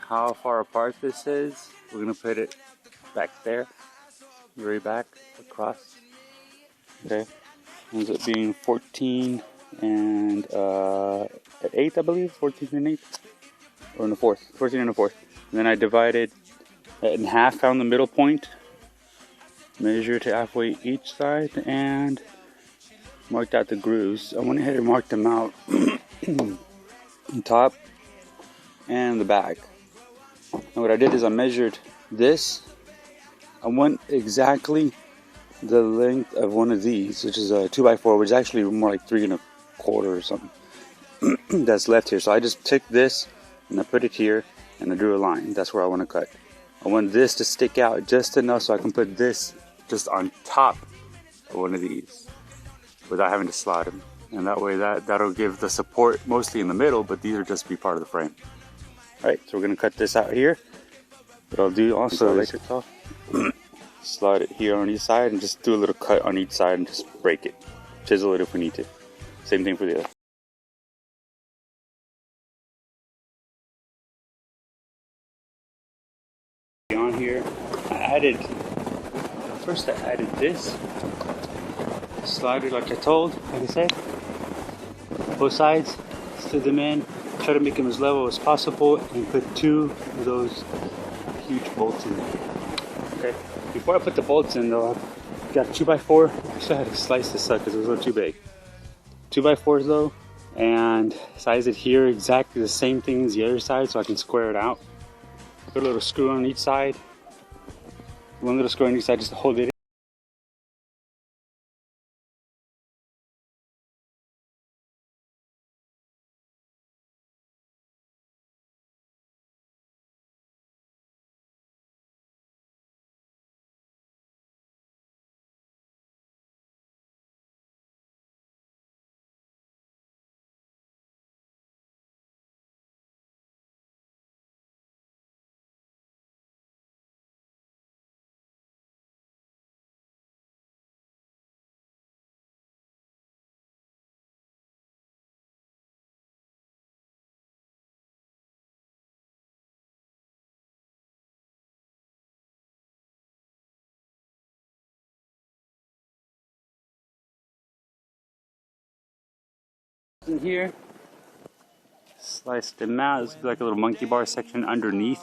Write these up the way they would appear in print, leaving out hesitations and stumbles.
How far apart this is. We're gonna put it back there, very back, across. Okay, ends up being 14 and an eighth, I believe, 14 and an eighth, or in the fourth, 14 and a fourth. And then I divided it in half, found the middle point, measured halfway each side, and marked out the grooves. I went ahead and marked them out, the top and the back. And what I did is I measured this. I went exactly the length of one of these, which is a 2x4, which is actually more like 3 1/4 or something. That's left here. So I just took this and I put it here and I drew a line. That's where I want to cut. I want this to stick out just enough so I can put this just on top of one of these without having to slide them. And that way that'll give the support mostly in the middle, but these are just be part of the frame. Alright, so we're going to cut this out here. What I'll do also is slide it here on each side and just do a little cut on each side and just break it. Chisel it if we need to. Same thing for the other. On here, first I added this slider like I said, both sides, slid them in, try to make them as level as possible, and put 2 of those huge bolts in there. Okay, before I put the bolts in though, I've got a 2x4. I still had to slice this up because it was a little too big. 2x4s though, and size it here exactly the same thing as the other side so I can square it out. Put a little screw on each side, one little screw on each side just to hold it in. In here, slice them out. This is like a little monkey bar section underneath.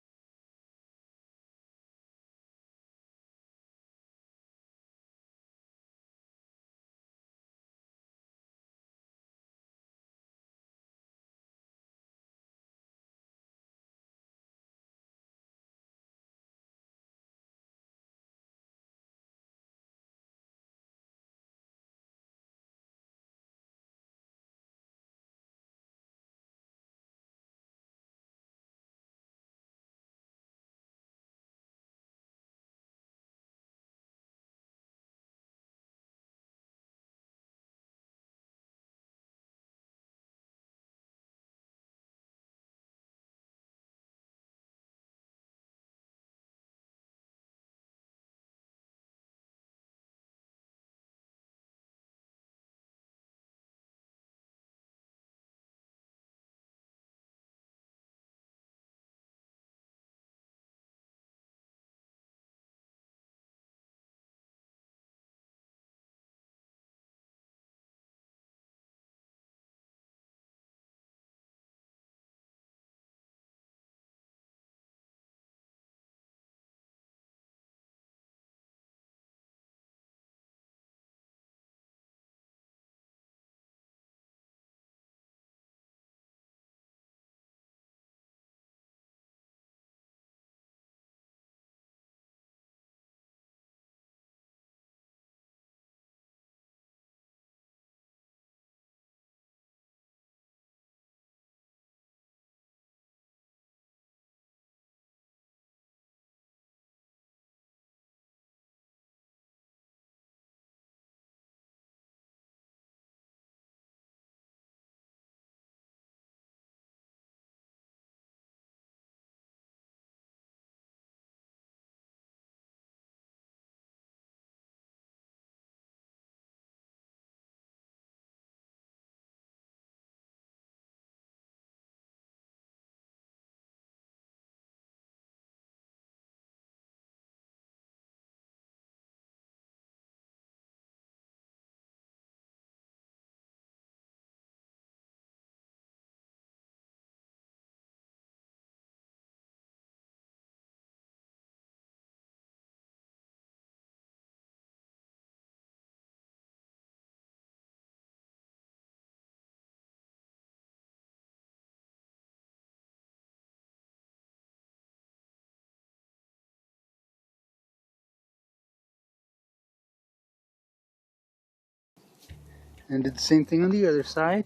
And did the same thing on the other side.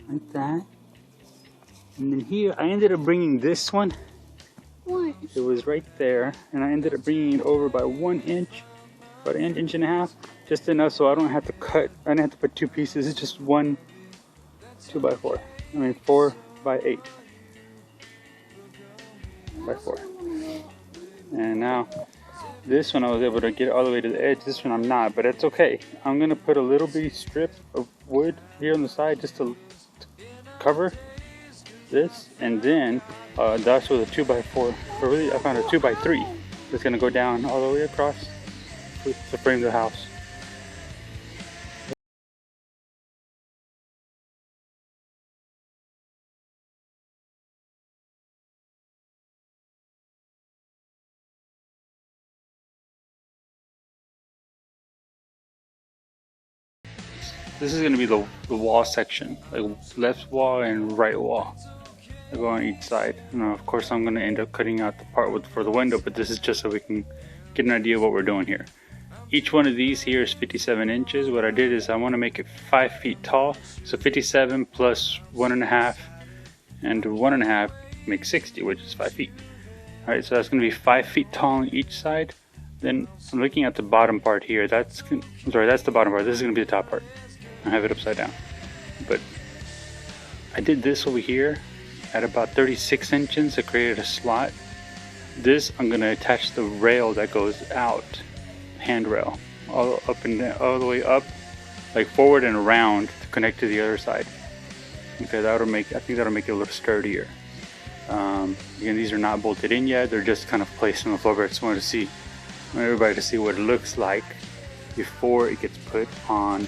Like that. And then here, I ended up bringing this one. What? It was right there. And I ended up bringing it over by 1 inch. About an inch and a half. Just enough so I don't have to cut. I didn't have to put two pieces. It's just one 2x4. I mean 4x8. By 4. And now this one I was able to get all the way to the edge. This one I'm not, but it's okay. I'm gonna put a little bitty strip of wood here on the side just to cover this, and then that's with a 2x4. Or really, I found a 2x3 that's gonna go down all the way across to frame the house. This is gonna be the wall section, like left wall and right wall. I go on each side. Now, of course, I'm gonna end up cutting out the part for the window, but this is just so we can get an idea of what we're doing here. Each one of these here is 57 inches. What I did is I want to make it 5 feet tall. So 57 plus 1.5 and 1.5 makes 60, which is 5 feet. All right, so that's going to be 5 feet tall on each side. Then I'm looking at the bottom part here. That's the bottom part. This is going to be the top part. I have it upside down. But I did this over here at about 36 inches. I created a slot. This, I'm going to attach the rail that goes out. Handrail all up and down, all the way up, like forward and around to connect to the other side. Okay, I think that'll make it a little sturdier. Again, these are not bolted in yet, they're just kind of placed on the floor, but I just want everybody to see what it looks like before it gets put on.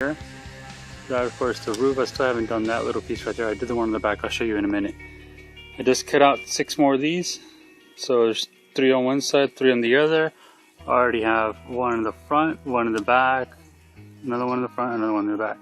Here. That, of course, the roof. I still haven't done that little piece right there. I did the one in the back. I'll show you in a minute. I just cut out 6 more of these. So there's 3 on one side, 3 on the other. I already have 1 in the front, 1 in the back, another one in the front, another one in the back.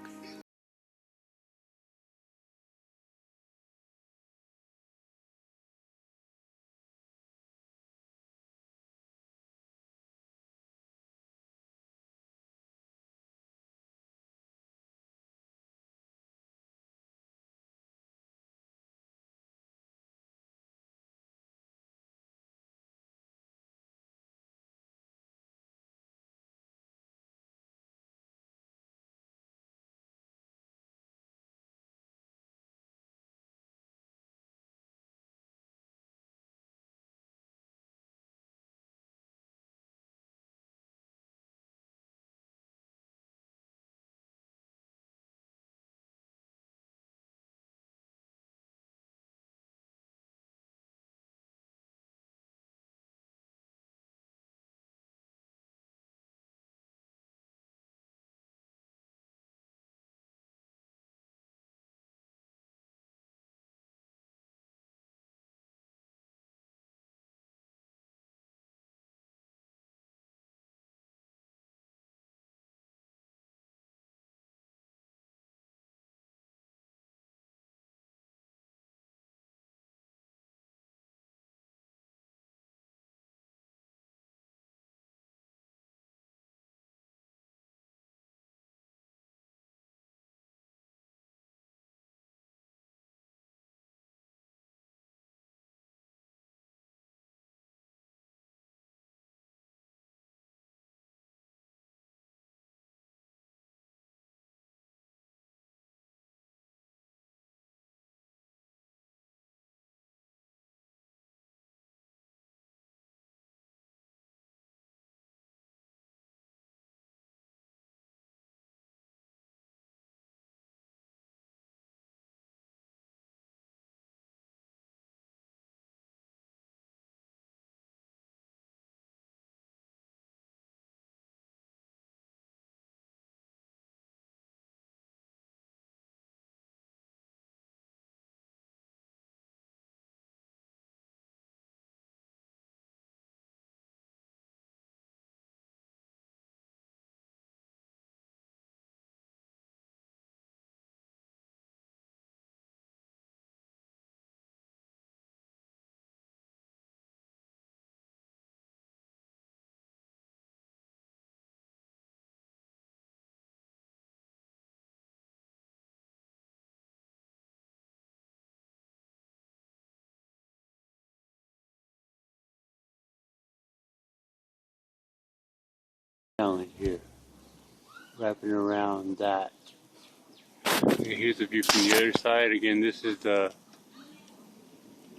around here. Wrapping around that. Okay, here's the view from the other side. Again, this is the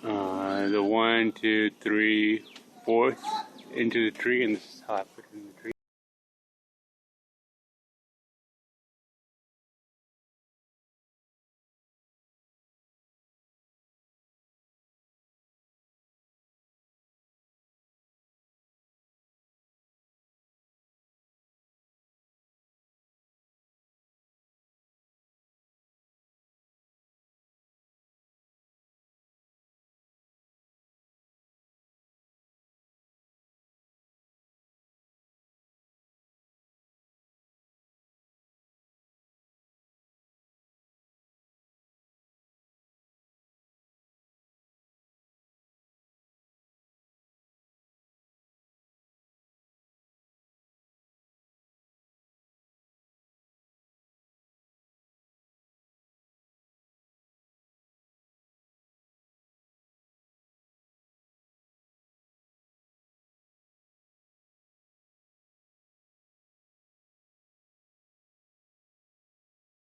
1, 2, 3, 4th into the tree, and this is how I put